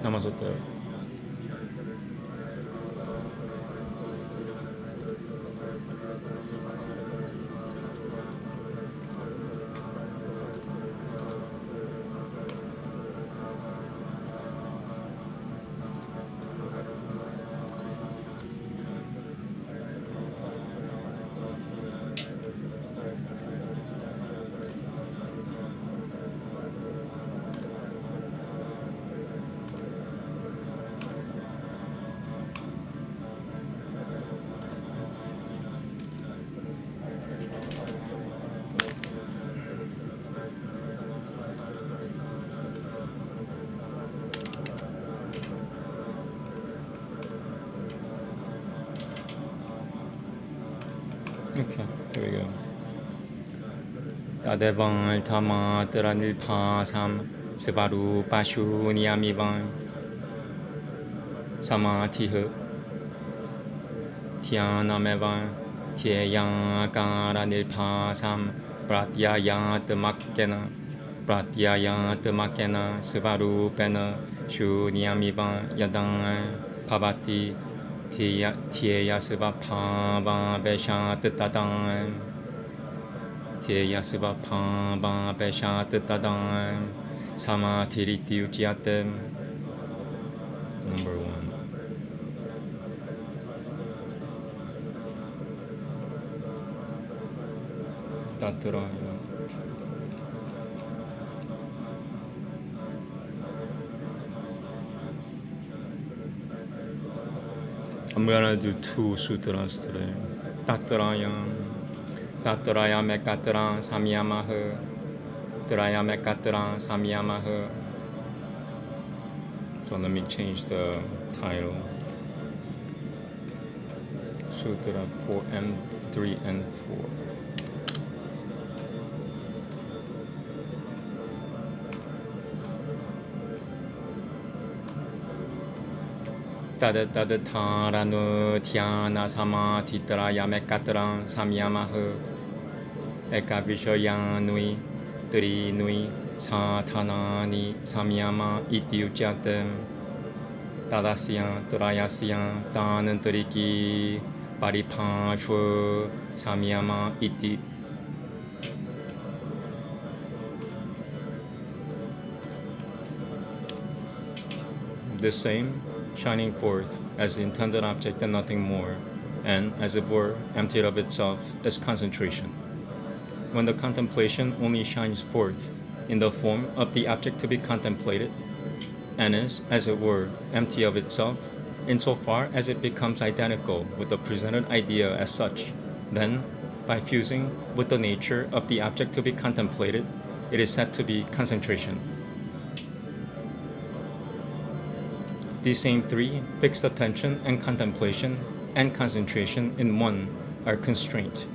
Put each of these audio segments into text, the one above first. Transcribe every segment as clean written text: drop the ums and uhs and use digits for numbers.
Namaste. Okay, here we go. Tadevang Tama Teranilpasam Sivaru Pashu Niyamivan Samatih Tianamevan Tiayang Karanilpasam Pratyayat Makena Sivaru Pena Shu Niyamivan Yadang Pavati Tiya Siva Pava Beshat Tadang Tiya Siva Pava Beshat Tadang Samatiriti Uchiatem. Number 1. Tatraya. I'm gonna do 2 sutras today. Tatraya Mekatra Samyamaha. Traya Mekatra Samyamaha. So let me change the title. Sutra 4 and 3 and 4. Tadataranu Tiana Samatitraya Mekatra Samyamaha Ekavishoyan Nui Tri Nui Satanani Samyama Iti Uchatem Tadasya Trayasya Tanantariki Paripashwa Samyama Iti. The same, shining forth as the intended object and nothing more, and, as it were, emptied of itself, is concentration. When the contemplation only shines forth in the form of the object to be contemplated, and is, as it were, empty of itself, insofar as it becomes identical with the presented idea as such, then, by fusing with the nature of the object to be contemplated, it is said to be concentration. These same 3, fixed attention and contemplation and concentration in one, are constraint.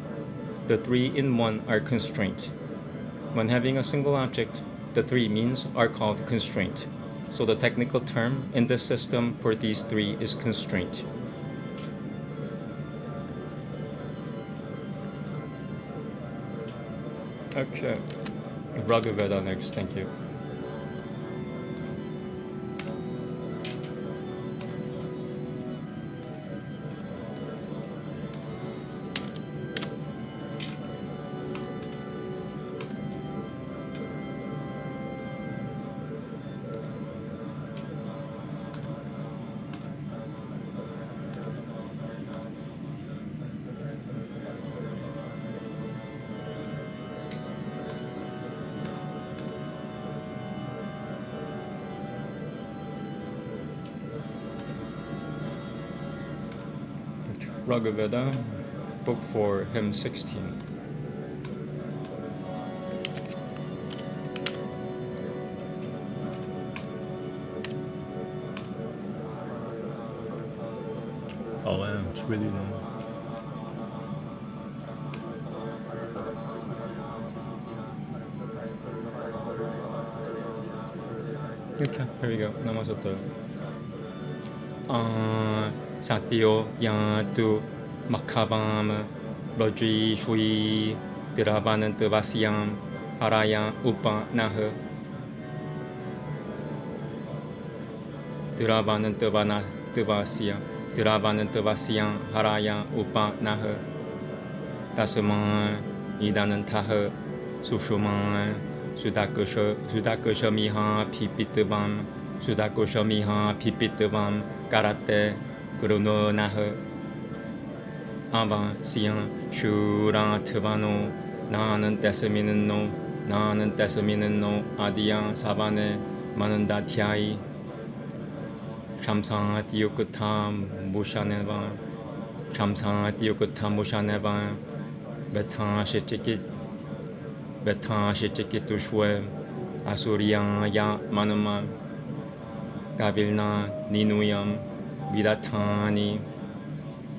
The 3 in one are constraint. When having a single object, the 3 means are called constraint. So the technical term in this system for these 3 is constraint. Okay, Veda next, thank you. Veda, Book 4, Hymn 16. Oh, it's really long. Okay, here we go. Namaste. Satyo Yatu Makavam Roji Shui Diravanantavasyam Aryan Upanishad 드라바는 뜨바나 뜨바시야 드라바는 뜨바시양 하라야 우파나흐 다스망 이다는 타흐 수슈망 수다크셔미하 피피뜨밤 수다크셔미하 피피뜨밤 까라떼 그루노나흐 아바 시양 슈라 트바노 나는 떼스미는노 나는 떼스미는노 아디야 사바네 마는다 티아이 샴상 디오크타 무샤네바 샴상 디오크타 무샤네바 베타 시치키 투슈에 아수리야 야 마누마 가빌나 니누얌 미다타니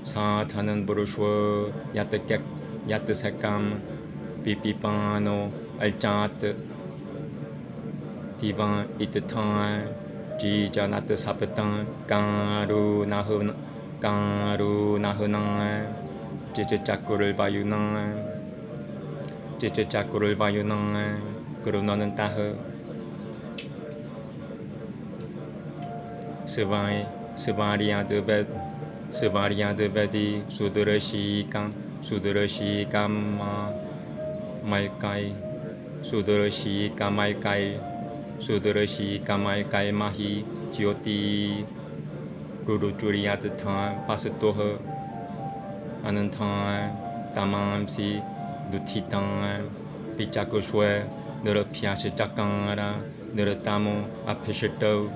사타는 부르슈 야뜨색감 비비바노 알자트 디바 이트타 지자나트 사프탄 까루나흐나 지지자꾸를 바유나 지지자꾸를 바유나 그루너는 따흐 스바리아드베디 수드르시까마 말까이 수드르시까말까이 마히 지오티 구루주리아드탄 파스토흐 아는탄 따맘시 누티탄 비자쿠슈에 느르피아시자깡아라 느르따모 아페시토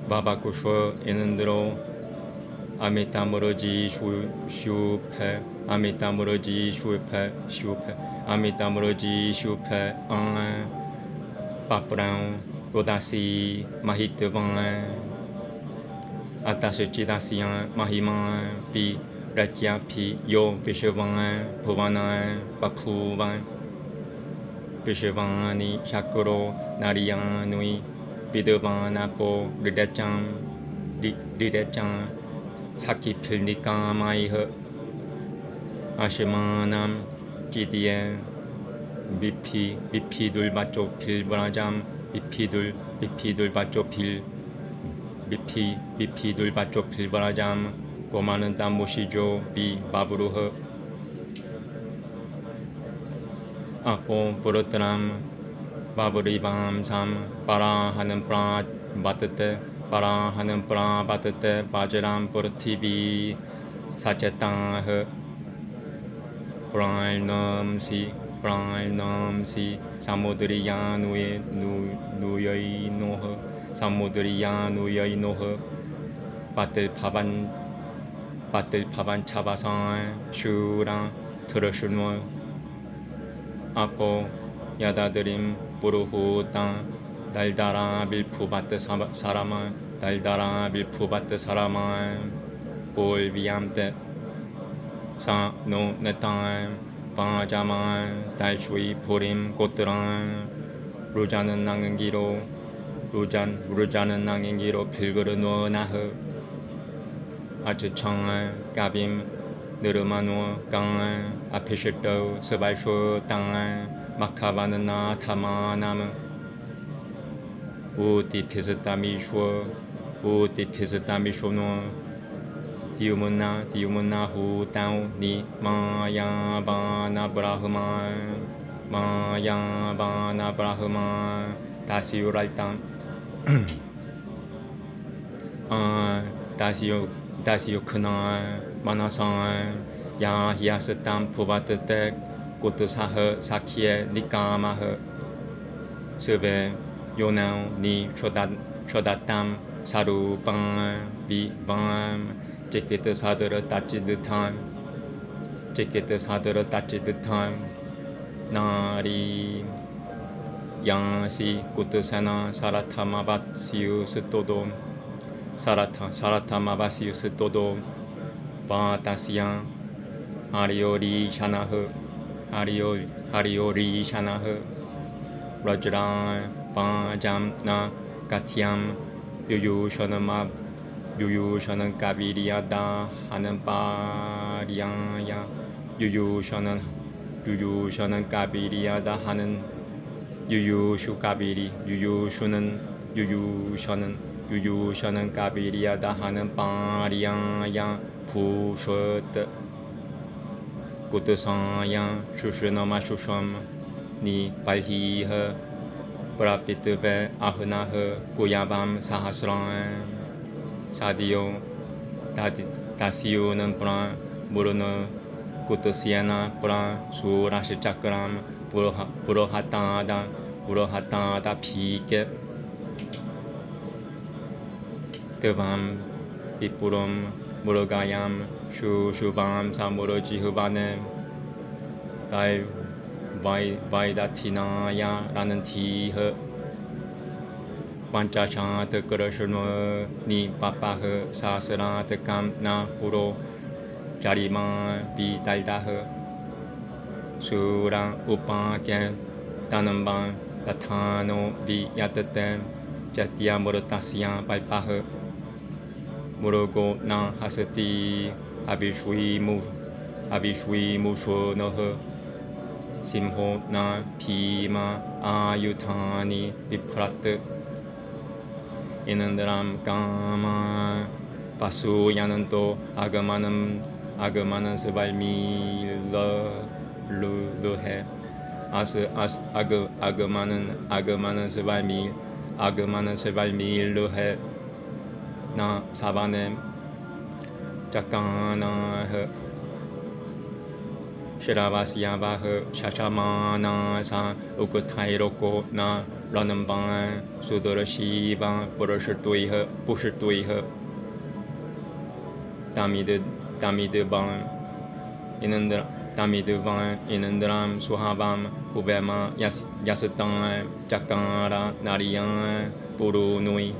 바바쿠슈 에는드로 아미타무로지 슈페 아미타무로지 슈페 아미타무로지 슈페 빠프랑 로다시 마히트방 아타시치다시양 마히망 비 라키아피 요 비슈방 부바나 바푸방 비슈방니 샤쿠로 나리양 누이 비드바나포 리데짱 사키필니까 마이흐 아시마남 지디엔 미피둘 바쪼 필브라잠 미피둘 바쪼 필 미피둘 바쪼 필브라잠 고마는 땀무시조 비 바부루흐 아포 부르트람 바부리밤 삼 빠라하는 프라 바트테 빠라하는 프라 바트테 바지람 부르티비 사체땅흐 프라일넘시 사모드리야 누여이 노흐 사모드리야 누여이 노흐 바틀파반 차바상 슈랑 트러슈노 아포 야다드림 부르후 땅 달다라 밀푸바트 사라마 달다라 밀푸바트 사라마 볼비암테 사노 네땅 방아자만 달슈이 포림 꽃드랑 루자는 낭인기로 루자는 낭인기로 필그르 노나흐 아츠창 까빔 느르마노 강 아피시토 스발슈 땅 마카바는 나 타마나무 우티 피스타미쇼노 디우문나 후타우 니 마야바나 브라흐만 다시우랄당 다시우 크나 마나상 야히아스탐 푸바트텍 고트사흐 사키에 니까마흐 스베 요나우 니 초다탐 사루방 비밤 제케트 사드르 따찌듯한 나리 양시 꾸트사나 사라타마바시우스 또도 사라타마바시우스 또도 바타시양 하리오리 샤나흐 라즈라 바잠나 가티암 유유셔는 까비리아다 하는 바리야야 유유셔는 까비리아다 하는 유유슈 까비리 유유셔는 유유셔는 까비리야다 하는 빠리양양 부셔드 고트상양 슈슈너마 슈섬 니 발히허 브라피트베 아흐나허 고야밤 사하스랑 사디오 다시오는 브라 무르너 고트시아나 브라 수라시자크람 부로하타다 피게 드밤 비뿌럼 무르가얌 슈슈밤 사무르지흐바네 다이 바이다티나야 라는 티허 반짜샤트 그러시노 니 빠빠허 사스라트 감나 부로 자리마 비달다허 수랑 우빠게 다는방 다타노 비야트템 자티야 무르타시야 발빠허 무르고 나 하스티 아비슈이 무쇼너허 심호 나 피마 아유타니 비프라트 이는드람 까마 바수야는 또 아그마는 스발밀러루해 아그마는 스발밀루해 나 사바네 자카나허 시라바시야바허 샤샤마나사 우쿠타이로코 나 라는방 수도르시바 부르시뚜이허 다미드방 이는드람 수하밤 후베마 야스땅 자카라 나리양 부루누이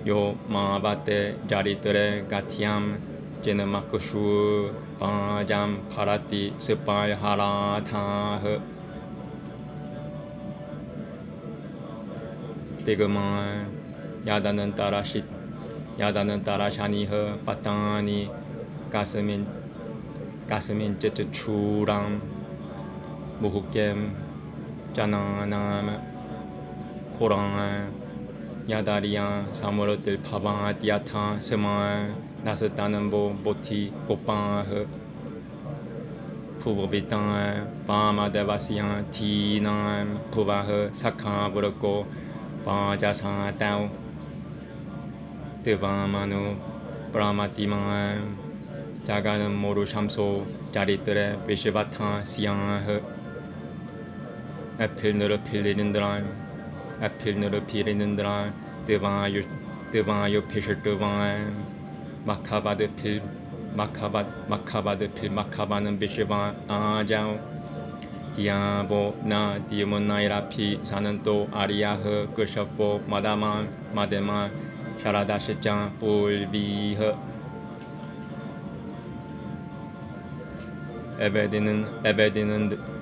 요 마바테 자리트레 가티암 제네마크슈 바잠 파라티 스파이하라타흐 디그마 야다는 따라샤니허 바타니 가스민 쯔쯔추람 무후겜 짜나남 코랑 야다리야 사무르들 파바 디아타 스마 나스타는 보티 고파흐 푸보비땅 바마데바시야 티남 푸바흐 사카브르고 바자사타우 드바마누 브라마티망 자가는 모루 샴소 자리들의 비시바타 시양흐 에필느르 필리는드란 드바유 피실드반 마카바는 비시바 아자우 디아보 나 디모나이라피 사는 또 아리아흐 그셔보 마데마 샤라다시짱 뿔비흐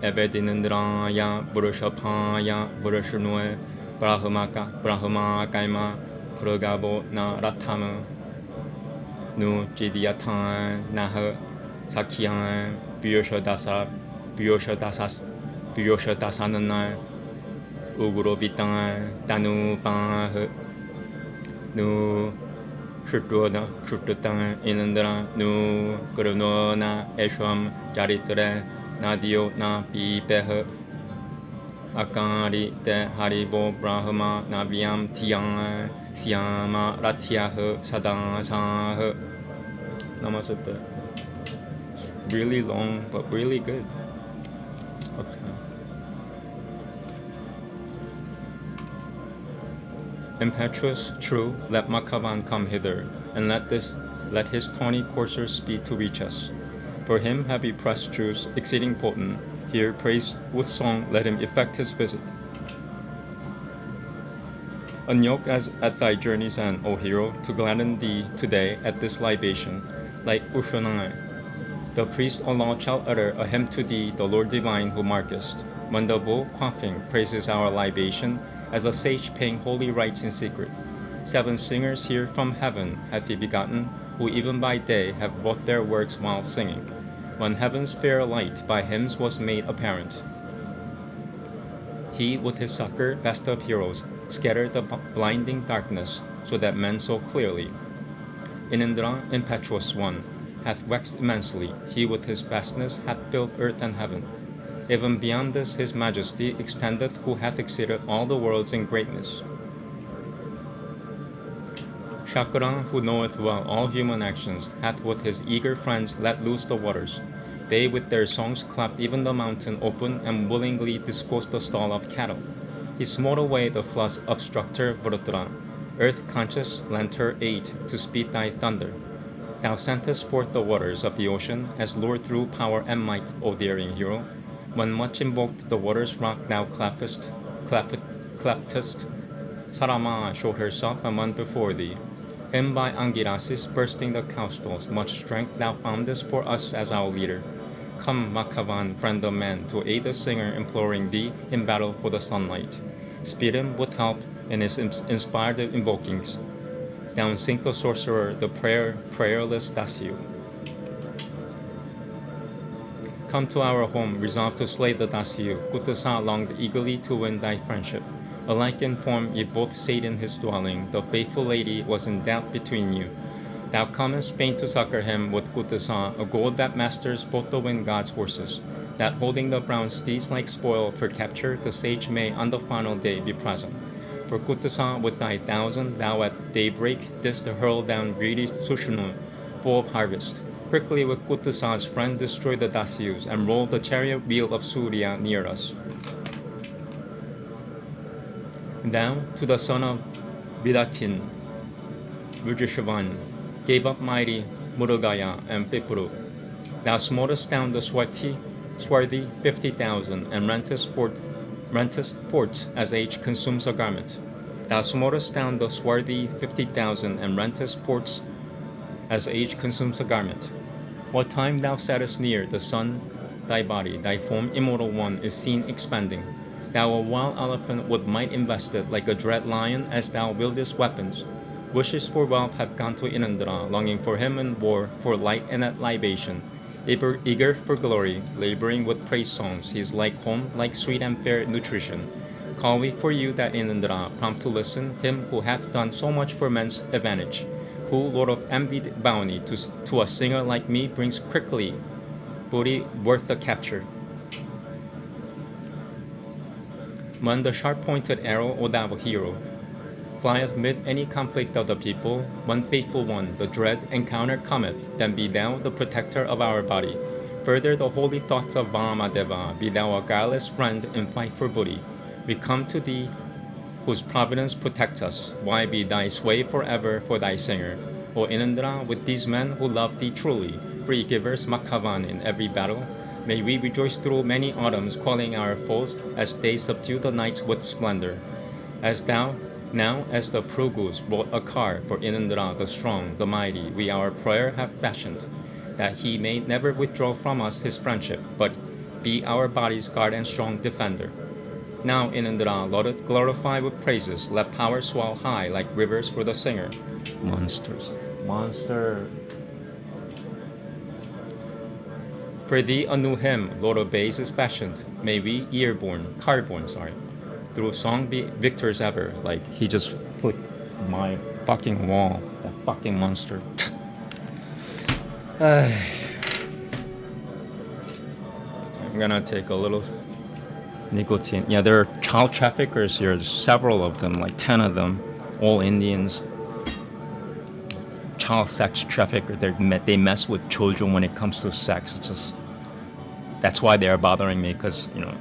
에베디는드라야 부르셔파야 부르시노에 브라흐마카이마 프르가보 나 라타무 누 지디아탄 나흐 사키양 비요셔다사는 날 우구로비땅 다누방흐 누 슈뚜땅 이는드라 누 그르노나 에슈암 자리트레 나디오 나 비베흐 아까리 테 하리보 브라흐마 나비암 티양 시야마 라티아흐 사다사흐 Namaste. Really long but really good. Okay. Impetuous, true, let Makavan come hither, and let his tawny courser's speed to reach us. For him have we pressed truths exceeding potent. Here, praise with song, let him effect his visit. Unyoke as at thy journey's end, O hero, to gladden thee today at this libation, like Ushonai. The priest aloud shall utter a hymn to thee, the Lord divine who markest. When the bull, quaffing, praises our libation, as a sage paying holy rites in secret. 7 singers here from heaven hath he begotten, who even by day have wrought their works while singing. When heaven's fair light by hymns was made apparent. He with his succor, best of heroes, scattered the blinding darkness, so that men saw clearly. Inindra, impetuous one, hath waxed immensely, he with his vastness hath filled earth and heaven. Even beyond this his majesty extendeth, who hath exceeded all the worlds in greatness. Shakra, who knoweth well all human actions, hath with his eager friends let loose the waters. They with their songs clapped even the mountain open, and willingly disclosed the stall of cattle. He smote away the flood's obstructor Vrudra. Earth conscious lent her aid to speed thy thunder. Thou sentest forth the waters of the ocean, as lured through power and might, O daring hero. When much invoked the waters rock thou cleftest. Sarama showed herself a month before thee. Him by Angirasis bursting the cow stalls, much strength thou foundest for us as our leader. Come, Makhavan, friend of man, to aid the singer, imploring thee in battle for the sunlight. Speed him with help in his inspired invokings. Down sink the sorcerer, the prayerless Dasyu. Come to our home, resolved to slay the Dasyu. Kuttasa longed eagerly to win thy friendship. Alike in form, ye both sate in his dwelling. The faithful lady was in doubt between you. Thou comest fain to succor him with Kuttasa, a gold that masters both the wind god's horses, that holding the brown steeds like spoil for capture, the sage may on the final day be present. For Kuttasa, with thy 1,000, thou at daybreak didst hurl down greedy Sushnu, full of harvest. Quickly with Kuttasa's friend destroy the Dasyus, and roll the chariot wheel of Surya near us. Thou, to the son of Vidatin, Vajrashvan, gave up mighty Murugaya and Pipuru. Thou smotest down the swarthy 50,000, and rentest forts as age consumes a garment. Thou smotest down the swarthy 50,000, and rentest forts as age consumes a garment. What time thou sattest near the sun, thy body, thy form immortal one, is seen expanding. Thou a wild elephant with might invested, like a dread lion, as thou wieldest weapons. Wishes for wealth have gone to Inandra, longing for him in war, for light and at libation. Eager for glory, laboring with praise songs, he is like home, like sweet and fair nutrition. Call we for you that Inandra, prompt to listen, him who hath done so much for men's advantage, who, Lord of envied bounty, to a singer like me brings quickly booty worth the capture. When the sharp-pointed arrow, O thou hero, flieth mid any conflict of the people, one faithful one, the dread encounter cometh, then be thou the protector of our body. Further the holy thoughts of Vamadeva, be thou a guileless friend in fight for booty. We come to thee, whose providence protects us. Why be thy sway forever for thy singer? O Inandra, with these men who love thee truly, free givers Makhavan in every battle, may we rejoice through many autumns, quelling our foes as they subdue the nights with splendor. As thou, now as the Phrugus wrought a car for Inandra the strong, the mighty, we our prayer have fashioned, that he may never withdraw from us his friendship, but be our body's guard and strong defender. Now Inandra, lauded, glorified with praises, let power swell high like rivers for the singer. Monsters. Monster. For thee a new hymn, Lord of Bays, is fashioned. May we, car-born, through song be victors ever. Like, he just put my fucking wall. That fucking monster. I'm gonna take a little nicotine. Yeah, there are child traffickers here. There's several of them, like 10 of them, all Indians. Child sex trafficker. They mess with children when it comes to sex. It's just, that's why they're bothering me, because, you know,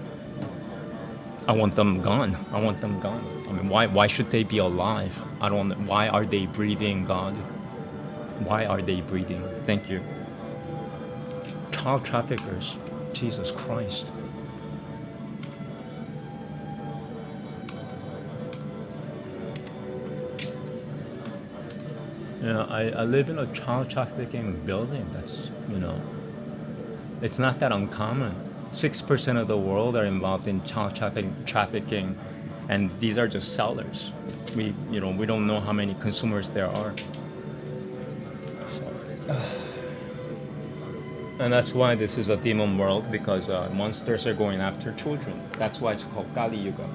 I want them gone. I want them gone. I mean, why should they be alive? Why are they breathing, God? Why are they breathing? Thank you. Child traffickers. Jesus Christ. You know, I live in a child trafficking building. That's, you know, it's not that uncommon. 6% of the world are involved in child trafficking, and these are just sellers. We don't know how many consumers there are. So, and that's why this is a demon world, because monsters are going after children. That's why it's called Kali Yuga.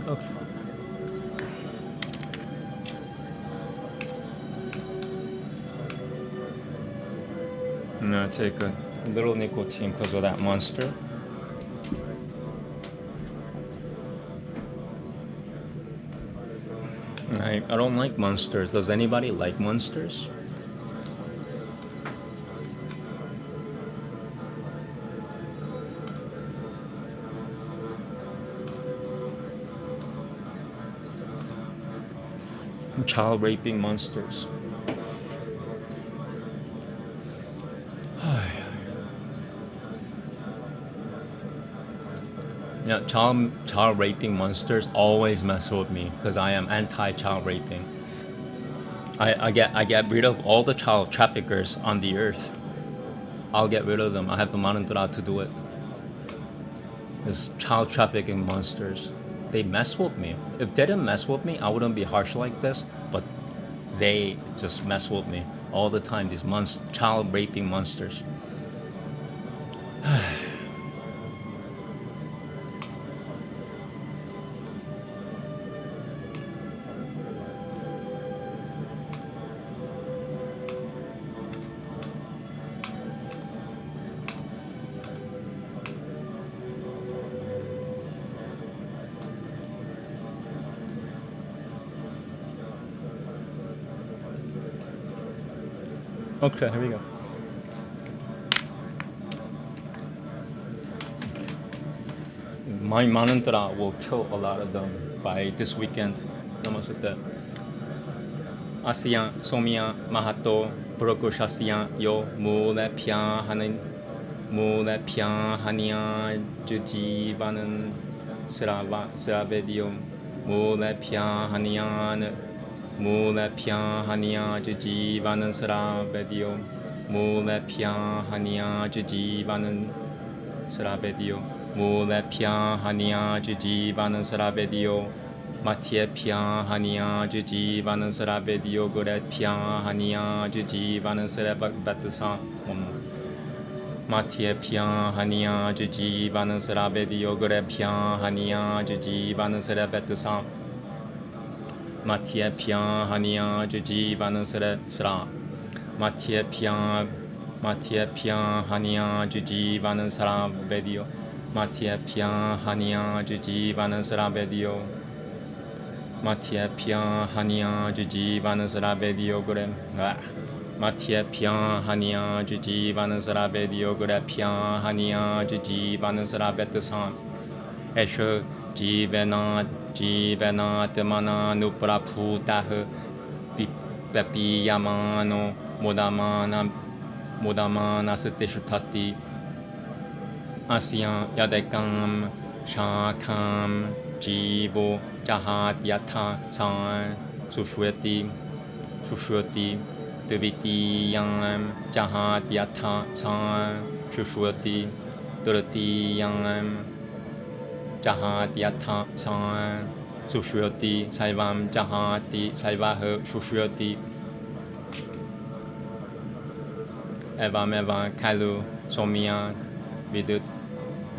Okay. I'm gonna take a little nicotine because of that monster. I don't like monsters. Does anybody like monsters? Child raping monsters. Yeah, child raping monsters always mess with me because I am anti-child raping. I get rid of all the child traffickers on the earth. I'll get rid of them. I have the mantra to do it. It's child trafficking monsters. They mess with me. If they didn't mess with me, I wouldn't be harsh like this. But they just mess with me all the time. These child raping monsters. Okay, here we go. My mantra will kill a lot of them by this weekend. Namaste. Asya somya mahato prokoshasya yo mule pya hanya jujivanan sravedio mule pya hanya Mula pya hanya jujivanan sravedio Mula pya hanya jujivanan sravedio Mula pya hanya jujivanan sravedio Matye pya hanya jujivanan sravedio Gore pya hanya jujivanan sravedio Matye pya hanya jujivanan sravedio Gore pya hanya jujivanan sravedio Matye pya hanya jujivanan sra Matye pya hanya jujivanan sravedio Matye pya hanya jujivanan sravedio Matye pya hanya jujivanan sravedio gore Matye pya hanya jujivanan sravedio gore pya hanya jujivanan sravedio Esho Jivenat mana nupraputah Pepiyamano Modamana Satishutati Asya Yadekam Shakam Jivo Jahat Yatha San Sushwati Deviti Yam Jahat Yatha San Sushwati Durati Yam Jahat yatha san sushriyoti saivam jahati saivaha sushriyoti evam kalu somya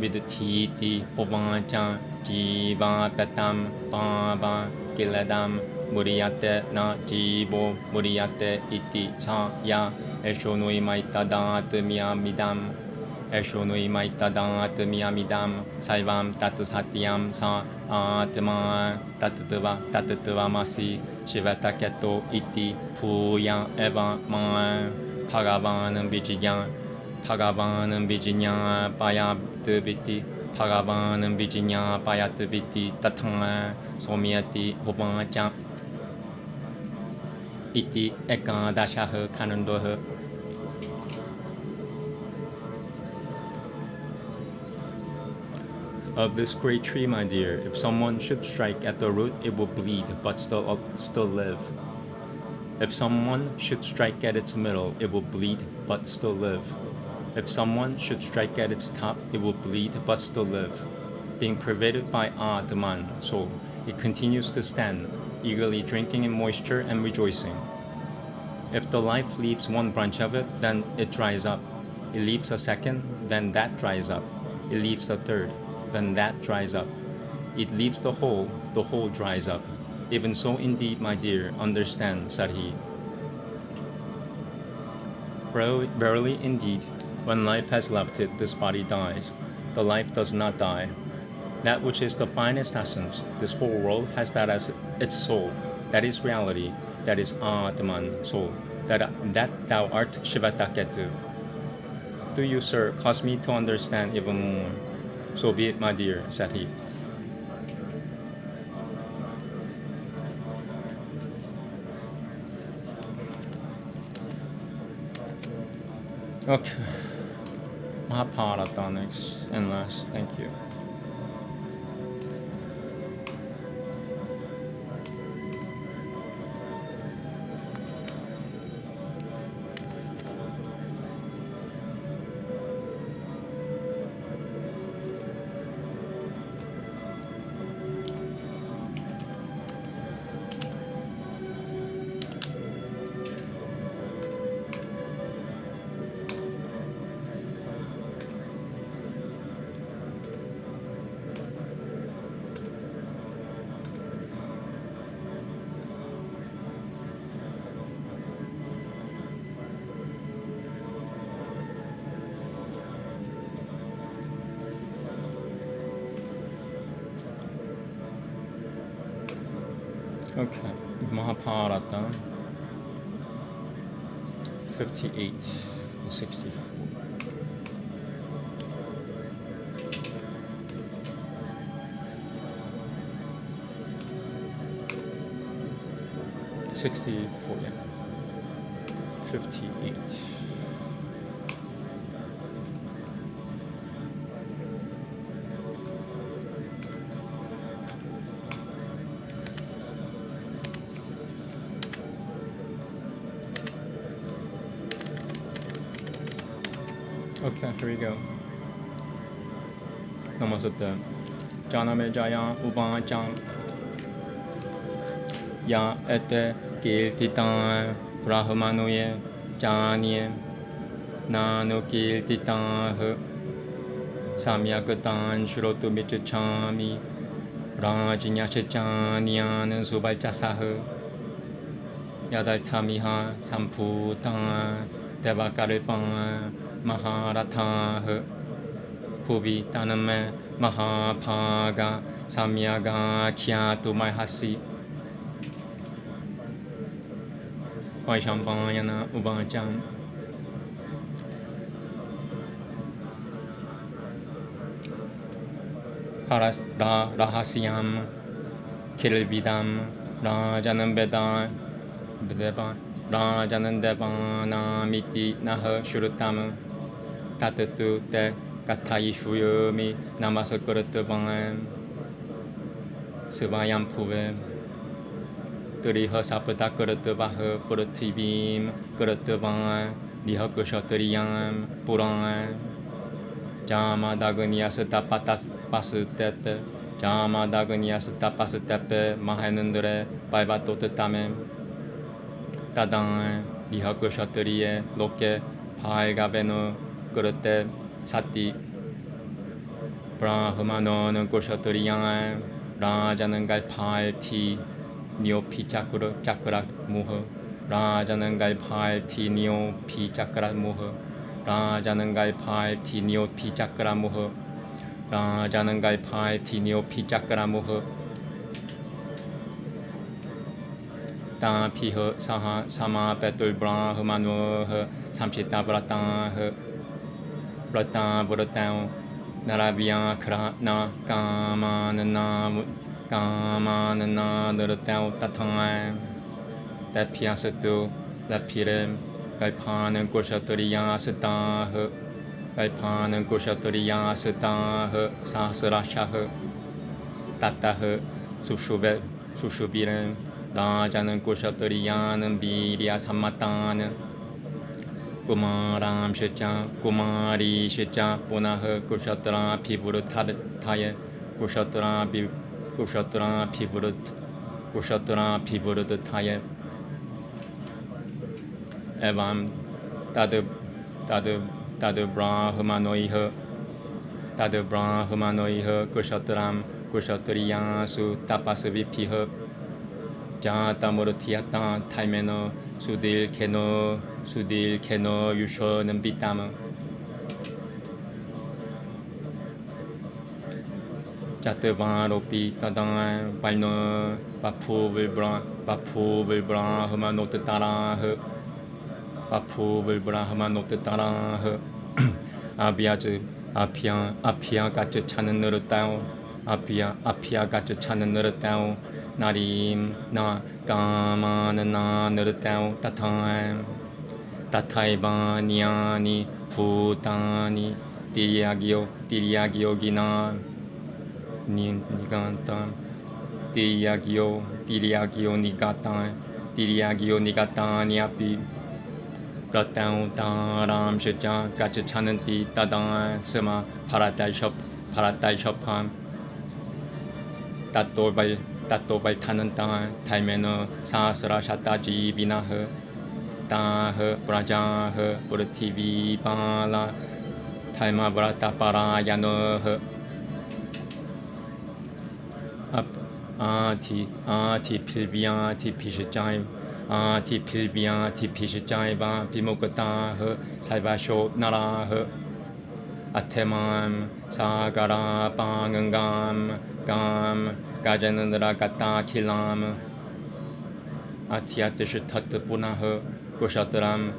vidutiti ovancha jiva petam pava kiladam muriyate na jivo muriyate iti sa ya eshonui maitadat miyamidam Eshonui maitadat miyamidam saivam tatu satyam sa atma tatuva masi shivataketo iti puya eva ma Bhagavanam vijinya payataviti Bhagavanam vijinya payataviti tatha somyati hovacha iti ekadashaha kanandoha. Of this great tree, my dear, if someone should strike at the root, it will bleed, but still live. If someone should strike at its middle, it will bleed, but still live. If someone should strike at its top, it will bleed, but still live. Being pervaded by Āmēn, soul, it continues to stand, eagerly drinking in moisture and rejoicing. If the life leaves one branch of it, then it dries up. It leaves a second, then that dries up. It leaves a third, then that dries up. It leaves the whole dries up. Even so, indeed, my dear, understand, said he. Verily, indeed, when life has left it, this body dies. The life does not die. That which is the finest essence, this whole world has that as its soul. That is reality. That is Atman, soul. That thou art Shivataketu. Do you, sir, cause me to understand even more? So be it, my dear, said he. Okay. Mahabharata next and last. Thank you. Okay, Mahabharata 58 to 64. Yeah. 58. Okay, here we go. Namaste. Janame Jaya Upanishad. Ya ete kirtitan brahmanoye janye nano kirtitan samyagatan shrotu michachami rajinya shachanyan subalchasah yadaltamiha samputan devakaripan Mahabharata Puvi Taname Mahapaga Samyaga Khyatu Mahasi Vaishampayana Ubacham Rahasyam Kilvidam Rajanam Veda Rajanam Devana Miti Naha Shurutam Tatatu Te Katai Shuyumi Namasakuratavan Suvayam Puve Turiha Sapata Kuratavaha Purativim Kuratavan Liha Kushatariyam Puran Jama Daganyasa Tapatas Pasutepe Jama Daganyasa Tapasutepe Mahanandre Baivatotame Tadan Liha Kushatariye Loke Paigaveno Kurate Sati Brahmano Kushatariyan Rajanangai Palti Niopi Chakra Muha Rajanangai Palti Niopi Chakra Muha Rajanangai Palti Niopi Chakra Muha Rajanangai Palti Niopi Chakra Muha Ta Piha Saha Sama Petul Brahmano Samchita Vrata Vrata Vrata Naravya Kratna Kamanana Kamanana Nurtau Tatang Tapiasatu Lapire Gaipan Kushaturiya Sata Gaipan Kushaturiya Sata Sasarashah Tatah Sushubiran Rajan Kushaturiyan Virya Samatan Kumaram Shecha Kumari Shecha Punah Kushatra Piburutaya Kushatra Piburutaya Evam Tadu Brahmanoiha Kushatram Kushatriyasu tapasvipiha Jatamurtiyata Taimeno Sudil Keno Yushonem Bitama Jatavaropi Tadang Palno Bapu Vilbra Hamanotara Bapu Vilbra Hamanotara Abiazu Apia Gacha Chanan Nurutao Apia Gacha Chanan Nurutao Narim Na Gama Na Nurutao Tatai Niani Putani Diriagio Gina Niganta Diriagio Nigata Niapi Ratao Taram Shaja Gacha Chananti Tadang Sema Paradai Shopam Tato Bai Tananta Taimeno Sasra Shataji Binaha Taha Brajaha Burativi Bala Taima Brata Parayano Ati Pilviati Pishajai Ati Pilviati Pishajaiva Pimokata Saivasho Nara Atemam Sagara Pangangam Gam Gajanandra Gata Kilam Atiatishatat Punah Kushatram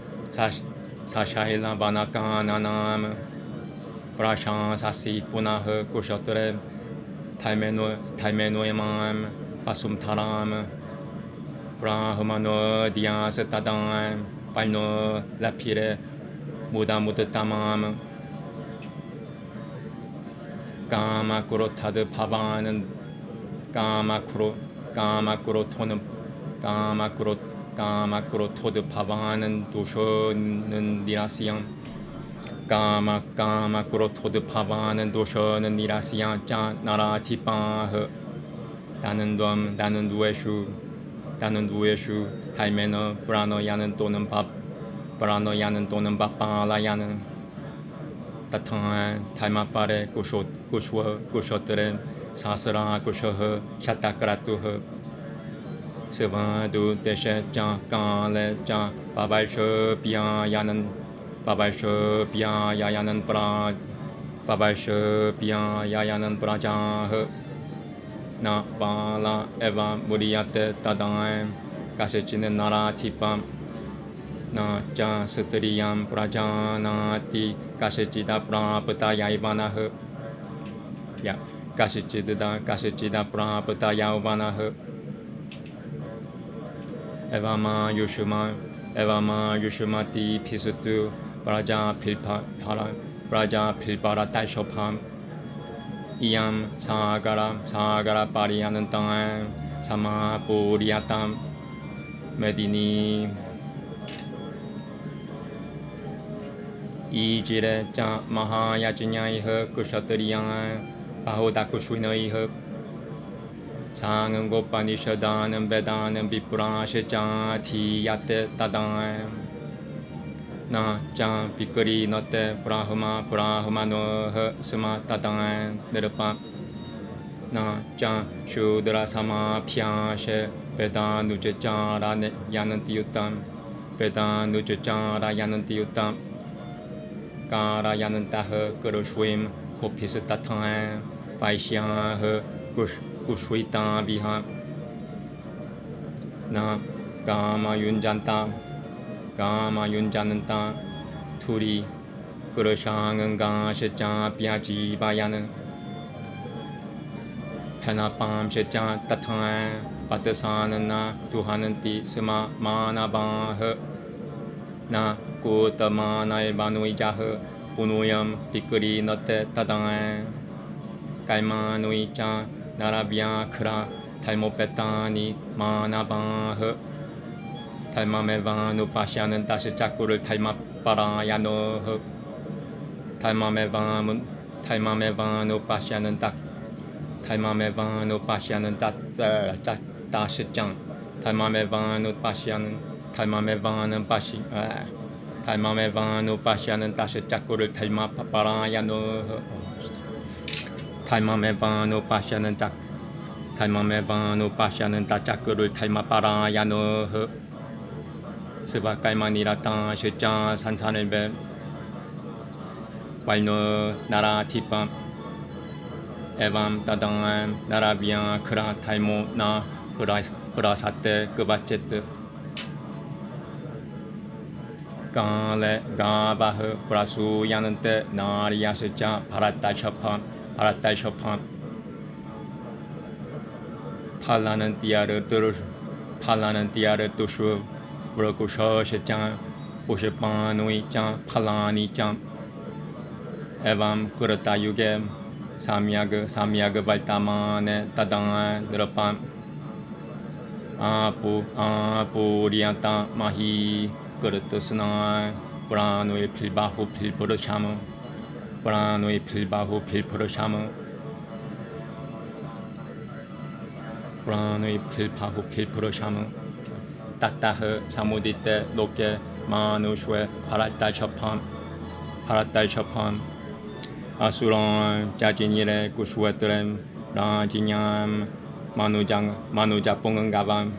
Sashaila Vanakananam Prashan Sasi Punah Kushatre Taimeno Imam Pasum Taram Brahmano Dias Tadam Palno Lapire Muda Tamam Gama Kurotad Pavan Gama Kuro Tonum Gama Kuro Tod Pavan Dushonen Dirasiam Gama Kuro Tod Pavan Dushonen Dirasiam Jan Naratipa Danandueshu Taimeno Brano Yanan Tonem Bapala Yanan Tatan Taimapare Kushotre Sasara Kushoha Chatakratuha Sevadu Deshe Jan Kale Jan Babaisho Pia Yanan Pra Babaisho Pia Yanan Praja Na Bala Eva Muriate Tadaim Kasechine Naratipam Na Ja Sutriyam Prajanati Kasechida Prapata Yaivanaha Ya Kasechida Prapata Yaivanaha Evama Yushumati Pisutu Praja Pilpara Taishopam Iyam Sagara Pariyanantam Sama Puriyatam Medini Ijire Ja Mahayajanyaiha Kushatriyan Bahodakushvinaiha Sangam Gopanishadanam Vedanam Vipurasha Yate Tadam Na Jan Pikari Note Brahmano Sama Tadam Nirpa Na Jan Shudra Sama Pyashe Vedanujajara Yanantiyutam Vedanujajara Yanantiyutam Kara Yanantaha Kurushwim Kopisatatam Vaishyaha Kushwita Viha Na Gama Yunjananta Turi Kurushangan Sheja Piaji Bayan Penapam Sheja Tatan Patasanana Tuhananti Sima Manabah Na Kutamana Banuijah Punuyam Pikuri Note Tadan Kaimanuija Narabia Kra Taimopetani Manabah Taimamevanu Pashanan Dashakurul Taimaparayano Taimamevanu Pashanan Taimamevanu Pashanan Dashajan Taimamevanu Pashanan Dashakurul Taimaparayano 탈마메바노파샤는 짝 탈마메바노파샤는 다짝그를 탈마파라야노흐 스바깔마니라땅 쉐짱 산산을베 발노 나라티밤 에밤 따당암 나라비앙 크라 탈모 나 브라사테 그바체트 가레 가바흐 브라수 야는테 나리야스자 바라탈셔팜 팔라는 띠아르 뚜슈 브라쿠셔시짱 오시파누이짱 팔라니짱 에밤 그르타유게 사미야그 발타마네 따당아 느르밤 아푸리안타 마히 그르트스나 브라누이 필바후 필프르샤무 브라누이 필바후 필프르샤무 브라누이 필바후 필프르샤무 따따흐 사무디테 로케 마누슈에 파라탈셔팜 아수랑 자진이레 구슈에트렘 라지냠 마누자뽕은가밤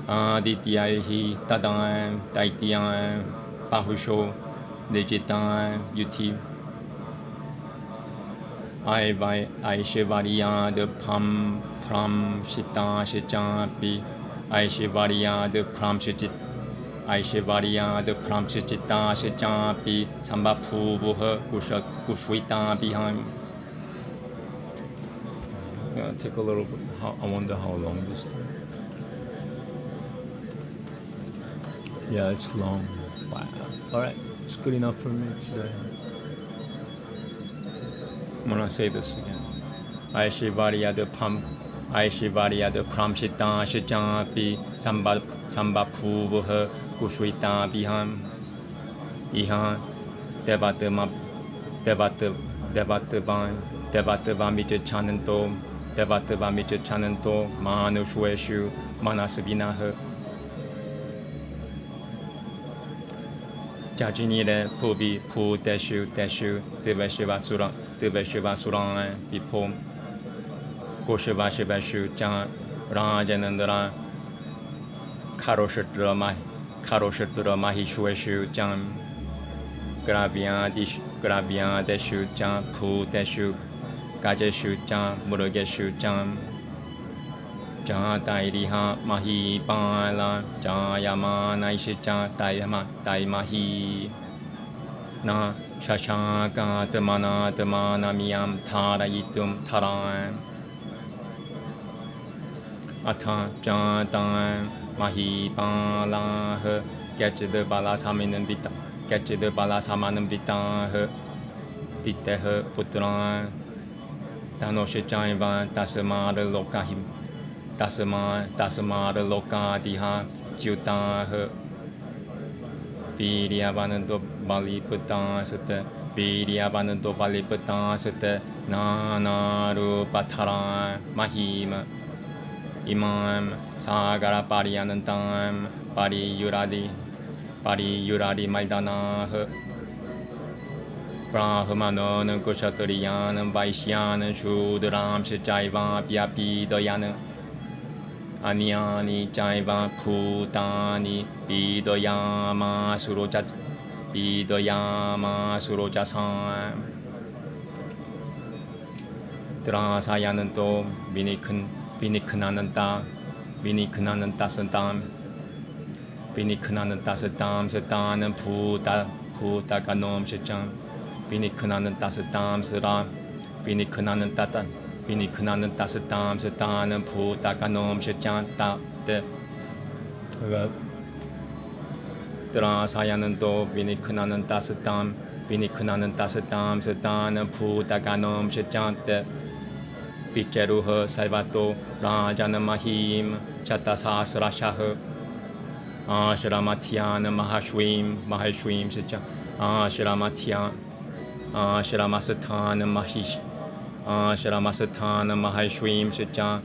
아디티아히 따당 다이티앙 바후쇼 네지땅 유티 아이셰바리아 드 프람 시타 시짱비 아이셰바리아 드 프람 시짓 아이셰바리아 드 프람 시짓타 시짱비 삼바푸부허 구슈이타 비함. Take a little bit. I wonder how long this is. Yeah, it's long. Wow. Alright, it's good enough for me today. I'm gonna say this again. Aishivarya de Pramshita Shichapi Samba Puvuha Kushwita Biham Ihan Devatavamita Chananto Manushweshu Manasabinaha Jajinire Pubi Pu Deshu Deveshivasura Bipom Koshivashivashu Jan Rajanandra Karoshatura Mahishweshu Jan Grabian Deshu Jan Pu Deshu Gajeshu Jan Murugeshu Jan Dairiha Mahi Bala Jayama Naishicha Daimahi Na Shashaka Damana Miyam Tarayitum Taran Ata Jadan Mahi Bala Getche de Bala Saminan Vita Getche de Bala Samanam Vita Vite Putran Danoshichaiva Dasamara Lokahim Dasamara Loka Diha Juta Viriyavanando Bali Putasate Viriyavanando Bali Putasate Nanaru Patara Mahima Imam Sagara Pariyanantam Pari Yuradi Maidana Brahmanan Kushatriyan Vaishyan Shudram Shijaiva Pyapi Doyan Anyani Jaiva Putani Bidoyama Surojasan Drasayananto Vinikhananta Sadam Sadan Puta Ganom Shichan Vinikhananta Sadam Sadam Vinikhananta Sadam Sadan Puta Ganom Shichan De Drasayananto Vinikhananta Sadam Sadan Puta Ganom Shichan De Picheruha Salvato Rajana Mahim Chatasasrashaha Ashramatyan Mahashwim Shicha Ashramasatan Mahashwim Shicha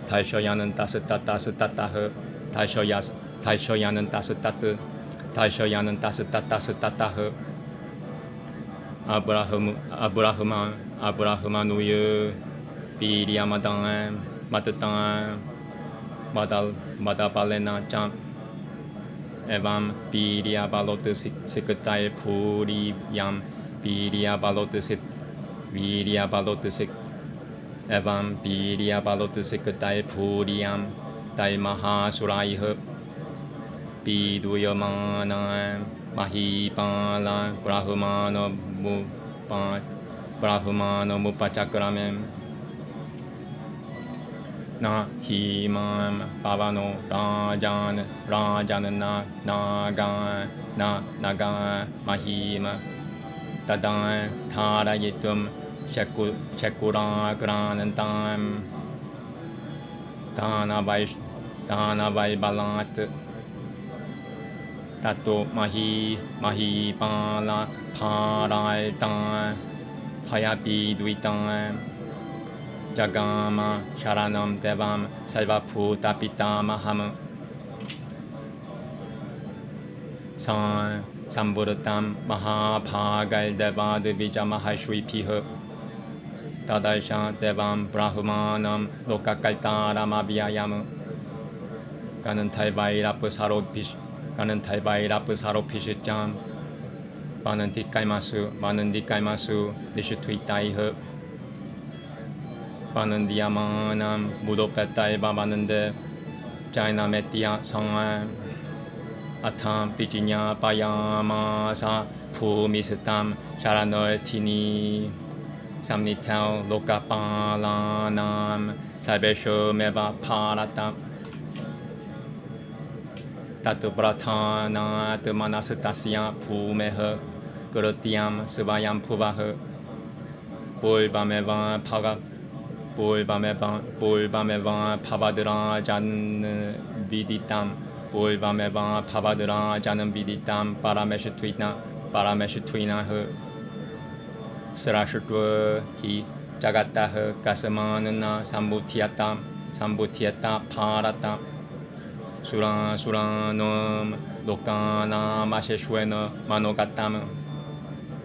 Taishoyanan Tasatataha Taishoyanan Tasatataha アブラフマヌユピリヤマダンマタタンマダバレナチャンエヴァンピリヤバロトシクタイプリヤンピリヤバロトシヴィリヤバロトシエヴァンピリヤバロトシクタイプリヤンタイマハシュライフピドゥヤマナンマヒパランブラフマノムパチャクラメンナヒマンパワノラジャンナガンマヒマタダンタライトムシェクラクランタンタナバイバラトタトマヒパラパライタンパヤピドゥイタンジャガーマシャラナムデバムサイバプタピタマハムサンブルタンマハパガイデバデビジャマハシュイピフタダイシャデバムブラフマナムロカカイタラマビアヤムガナンタイバイラプサロピシジャンバナンディカイマスディシュトゥイタイフバナンディアマナムブドペタイババナンデジャイナメティアサンアタンピジニャパヤマサプミスタムシャラノエティニサムニテルロカパラナムサイベシュメバパラタムタトプラタナトマナスタシヤプメヘグルティアムスバヤムプバヘボイバメバパバドラジャンビディタムボイバメバパバドラジャンビディタムパラメシュトゥイナヘスラシュトゥヒジャガタヘガスマナナサンブティアタパラタสุราโนมโลกานามาเชชเวเนมโนกัตตาม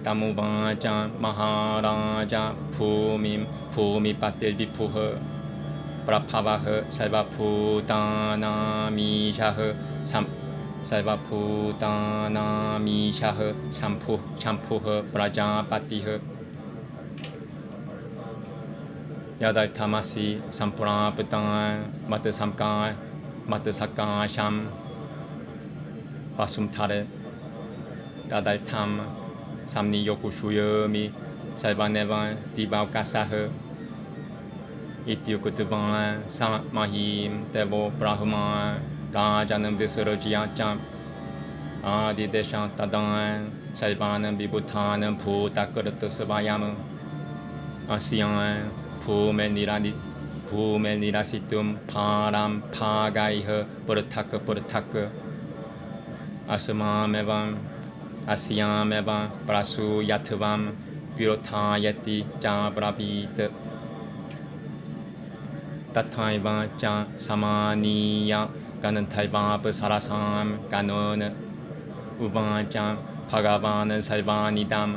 ตัมุบาจามหาราจาภูมิปฏิบิภูเหปรับภาวะเหไสวะภูตานามีชาเหไสวะภูตานามีชาเหชัมพูเหประจาปฏิเหยาไดธรรมสีสัมปราปตังมัตสัมกายมัตสกาชัมปัสสุมทาเรตาไดธรรมสัมนิโยกุชุเยมิไซบานเนวันติบาวกัสสะเหอิติยุกุตุบังสัมมาหิมเตโวปราหมาราจานัมวิสโรจิยาจัมอาดิเดชันตาดังไซบานัมบิบุทานัมภูตากรตสบายามอาเซียนภูเมนิรานิภูเมนิราสิตุมพารัมพาไกเหปรทักอาสมาเมวัมอาเซียเมวัมปราสุยัตวัมวิโรธายติจาปราปิตตัทไทวาจาสมานียะกันันไทวาปสารสามกานนอุบาจาภกวานไสวานิดัม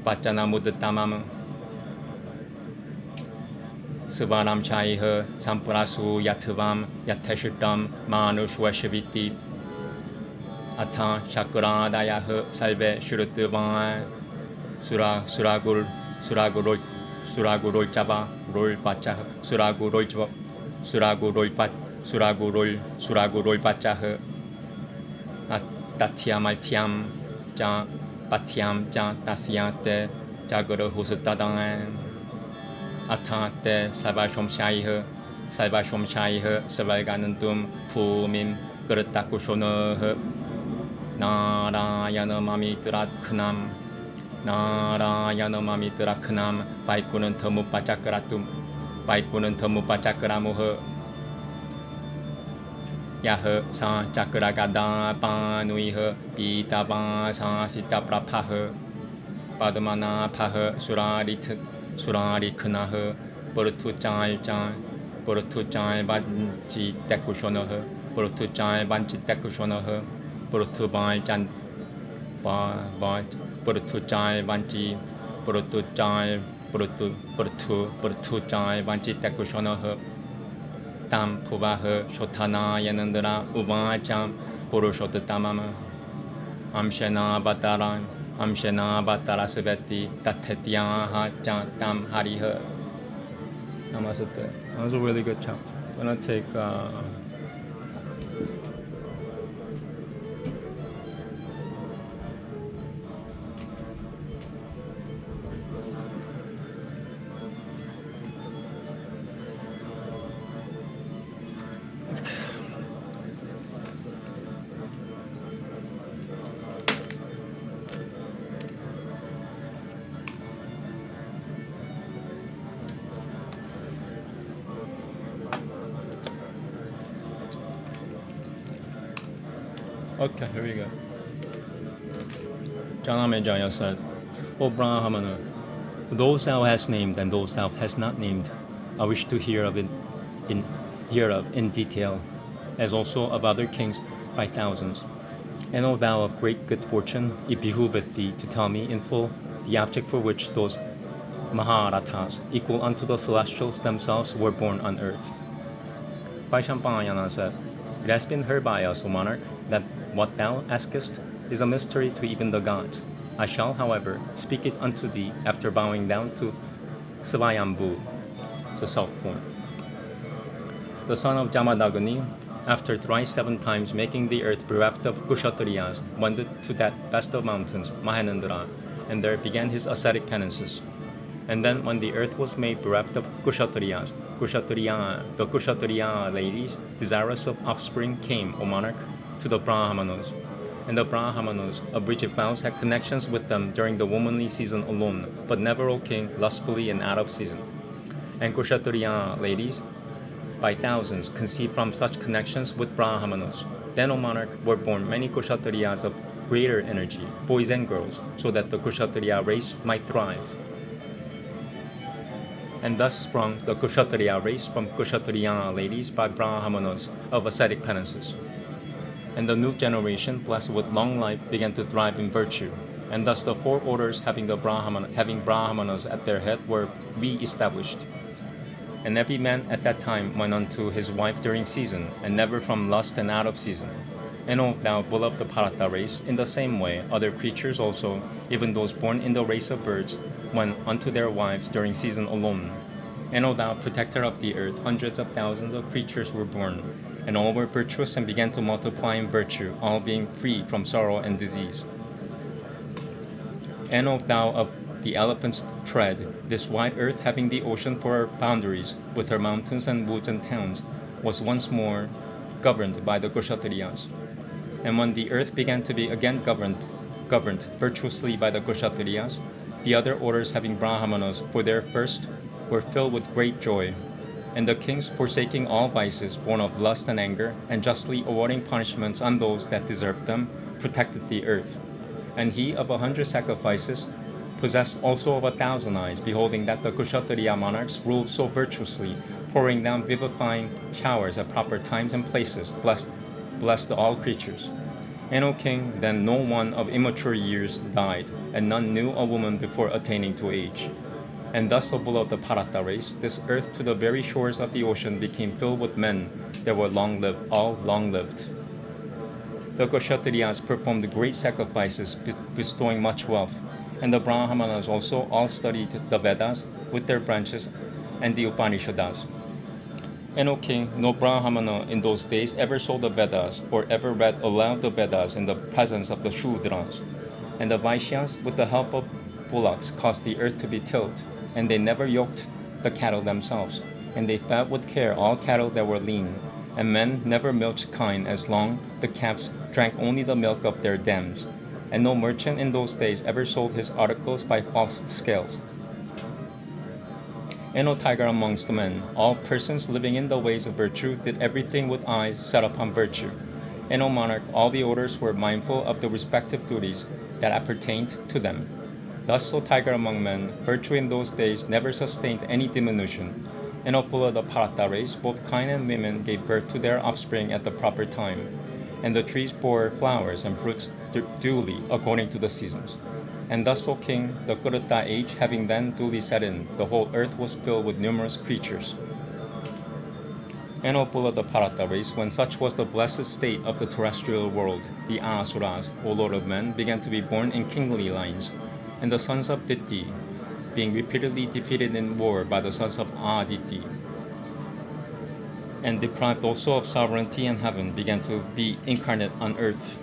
ปัจจนามุตตามัมสุบารามชัยเหสัมปราสุยัตวัมยัตเทชุตัมมานุชวชวิติอัฏฐชักราดายะเหไสเบชุรุตวาสุรากุโรจบาโรลปัจจาสุรากุโรลปัจจาเหตัทธยามัลธยามจาปัทธยามจาตัสยาเตจากุรหุสตตังอัฏฐเตไสบาชมชัยเหสบายกานันตุมภูมิมกรตักุโชเนเหนารายณมามิตรักขนามนารายณมามิตรักขนามไปกุนันทมุปจักรตุมไปกุนันทมุปจักรามุเหยะเหสังจักรกดาปานุยเหปีตาปาสังสิตาปราภะเหปัดมานาภะเหสุราริคนาเหปรุทุจายบัญจิตกุชนเหปรุทุจายบัญจิตกุชนเหปรุทุบายจันปรุทุจายบัญจิ Purutu Jai, Purutu Jai, Vanchita Kushona, Tam Puvaha, Shotana Yanandara, Ubajam, Purushotamama, Amshena Bataran, Amshena Batara Sabeti, Tatetya Tam Hariha. Namaste. That was a really good chapter. I'm gonna take okay, here we go. Āmēn Jaya said, O Brahmana, those thou hast named and those thou hast not named, I wish to hear of in detail, as also of other kings by thousands. And O thou of great good fortune, it behoveth thee to tell me in full the object for which those Mahabharatas, equal unto the celestials themselves, were born on earth. Vaishampayana said, It has been heard by us, O monarch, that what thou askest is a mystery to even the gods. I shall, however, speak it unto thee after bowing down to Svayambhu, the self-born. The son of Jamadagni, after thrice 7 times making the earth bereft of Kshatriyas, wended to that best of mountains, Mahanandra, and there began his ascetic penances. And then when the earth was made bereft of Kshatriyas, the Kshatriya ladies, desirous of offspring, came, O monarch, to the Brahmanas. And the Brahmanas, abridged vows, had connections with them during the womanly season alone, but never, O king, lustfully and out of season. And Kshatriya ladies, by thousands, conceived from such connections with Brahmanas. Then, O monarch, were born many Kshatriyas of greater energy, boys and girls, so that the Kshatriya race might thrive. And thus sprung the Kshatriya race from Kshatriya ladies by Brahmanas of ascetic penances. And the new generation, blessed with long life, began to thrive in virtue. And thus the 4 orders having Brahmanas at their head were re-established. And every man at that time went unto his wife during season, and never from lust and out of season. And O thou beloved Bharata race, in the same way other creatures also, even those born in the race of birds, went unto their wives during season alone. And O thou protector of the earth, hundreds of thousands of creatures were born, and all were virtuous and began to multiply in virtue, all being free from sorrow and disease. And O thou of the elephant's tread, this wide earth having the ocean for her boundaries, with her mountains and woods and towns, was once more governed by the Kshatriyas. And when the earth began to be again governed virtuously by the Kshatriyas, the other orders having Brahmanas for their first were filled with great joy. And the kings, forsaking all vices born of lust and anger, and justly awarding punishments on those that deserved them, protected the earth. And he of 100 sacrifices, possessed also of 1,000 eyes, beholding that the Kshatriya monarchs ruled so virtuously, pouring down vivifying showers at proper times and places, blessed all creatures. And O king, then no one of immature years died, and none knew a woman before attaining to age. And thus, O beloved the Bharata race, this earth to the very shores of the ocean became filled with men that were long-lived, all long-lived. The Kshatriyas performed great sacrifices, bestowing much wealth, and the Brahmanas also all studied the Vedas with their branches and the Upanishads. And O king, no Brahmana in those days ever saw the Vedas or ever read aloud the Vedas in the presence of the Shudras. And the Vaishyas, with the help of bullocks, caused the earth to be tilled, and they never yoked the cattle themselves, and they fed with care all cattle that were lean, and men never milked kine as long the calves drank only the milk of their dams, and no merchant in those days ever sold his articles by false scales. And O tiger amongst the men, all persons living in the ways of virtue did everything with eyes set upon virtue. And O monarch, all the orders were mindful of the respective duties that appertained to them. Thus, O tiger among men, virtue in those days never sustained any diminution. And O bull of the Bharata race, both kine and women gave birth to their offspring at the proper time. And the trees bore flowers and fruits duly according to the seasons. And thus, O king, the Kurutta age having then duly set in, the whole earth was filled with numerous creatures. And O bull of the Bharata race, when such was the blessed state of the terrestrial world, the Asuras, O lord of men, began to be born in kingly lines, and the sons of Diti, being repeatedly defeated in war by the sons of Aditi, and deprived also of sovereignty in heaven, began to be incarnate on earth.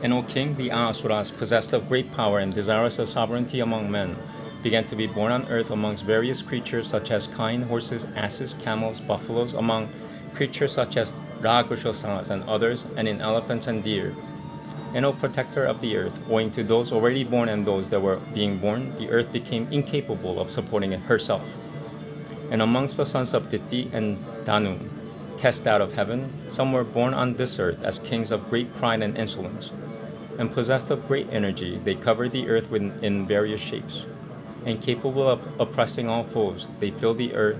And O king, the Asuras, possessed of great power and desirous of sovereignty among men, began to be born on earth amongst various creatures such as kine, horses, asses, camels, buffaloes, among creatures such as Rakushasas and others, and in elephants and deer. And O protector of the earth, owing to those already born and those that were being born, the earth became incapable of supporting it herself. And amongst the sons of Diti and Danu, cast out of heaven, some were born on this earth as kings of great pride and insolence. And possessed of great energy, they covered the earth in various shapes. And capable of oppressing all foes, they filled the earth.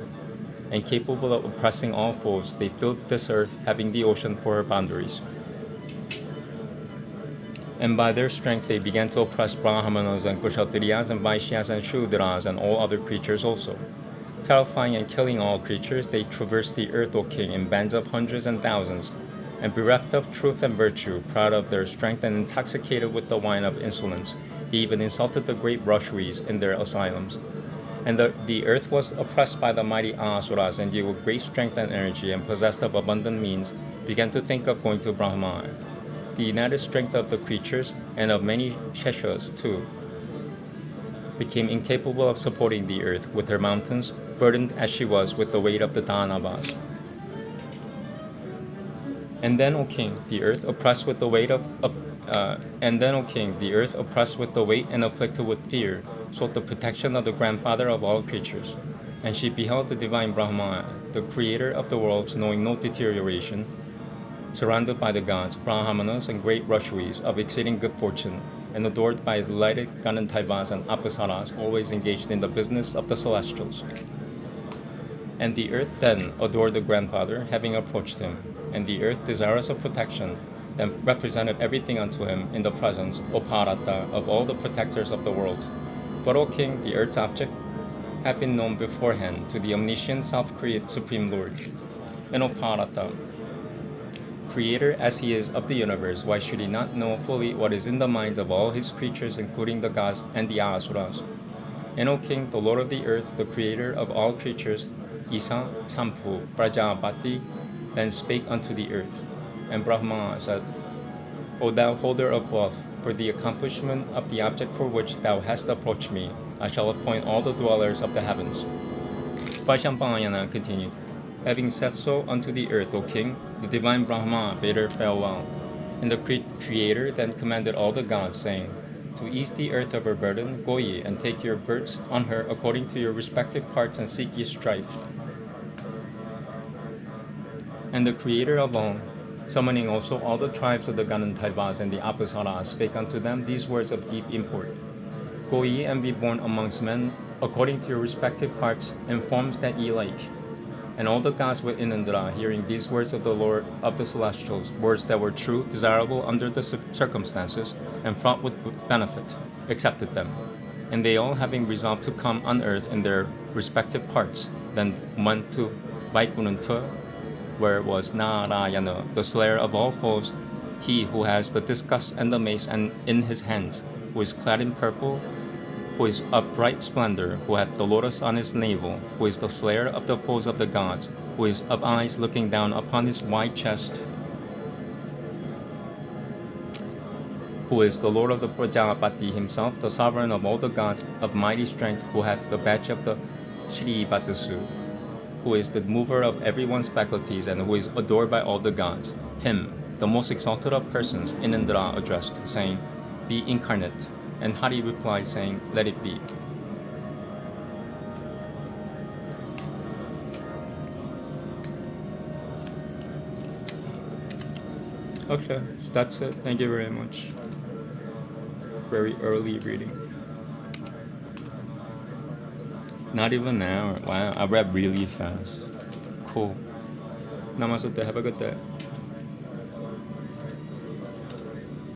And capable of oppressing all foes, they filled this earth, having the ocean for her boundaries. And by their strength they began to oppress Brahmanas and Kshatriyas and Vaishyas and Shudras and all other creatures also. Terrifying and killing all creatures, they traversed the earth, O king, in bands of hundreds and thousands, and bereft of truth and virtue, proud of their strength and intoxicated with the wine of insolence, they even insulted the great Rashvis in their asylums. And the earth was oppressed by the mighty Asuras, and they with great strength and energy, and possessed of abundant means, began to think of going to Brahma. The united strength of the creatures, and of many Sheshas too, became incapable of supporting the earth with her mountains, burdened as she was with the weight of the Danavas. And then, O king, the earth oppressed with the weight and afflicted with fear, sought the protection of the grandfather of all creatures. And she beheld the divine Brahma, the creator of the worlds, knowing no deterioration, surrounded by the gods, Brahmanas, and great Rashvis of exceeding good fortune, and adored by delighted Ganantaivas and Apasaras, always engaged in the business of the celestials. And the earth then adored the grandfather, having approached him, and the earth, desirous of protection, then represented everything unto him in the presence, O Bharata, of all the protectors of the world. But, O king, the earth's object had been known beforehand to the omniscient, self-created Supreme Lord. And O Bharata, creator as he is of the universe, why should he not know fully what is in the minds of all his creatures, including the gods and the Asuras? And O king, the Lord of the earth, the creator of all creatures, Isa, Sampu, Prajapati, then spake unto the earth. And Brahma said, O thou holder of wealth, for the accomplishment of the object for which thou hast approached me, I shall appoint all the dwellers of the heavens. Vaishampayana continued, having said so unto the earth, O king, the divine Brahma bade her farewell. And the Creator then commanded all the gods, saying, To ease the earth of her burden, go ye, and take your births on her according to your respective parts, and seek ye strife. And the Creator of all, summoning also all the tribes of the Ganantaivas and the Apasaras, spake unto them these words of deep import. Go ye and be born amongst men according to your respective parts and forms that ye like. And all the gods within Indra, hearing these words of the Lord of the celestials, words that were true, desirable under the circumstances, and fraught with benefit, accepted them. And they all, having resolved to come on earth in their respective parts, then went to Vaikunantha, where was Narayana, the slayer of all foes, he who has the discus and the mace and in his hands, who is clad in purple, who is of bright splendor, who hath the lotus on his navel, who is the slayer of the foes of the gods, who is of eyes looking down upon his wide chest, who is the Lord of the Prajapati himself, the sovereign of all the gods, of mighty strength, who hath the badge of the Shri Batasu, who is the mover of everyone's faculties, and who is adored by all the gods. Him, the most exalted of persons, in Indra addressed, saying, Be incarnate. And Hari replied, saying, Let it be. Okay, that's it. Thank you very much. Very early reading. Not even an hour. Wow, I read really fast. Cool. Namaste. Have a good day.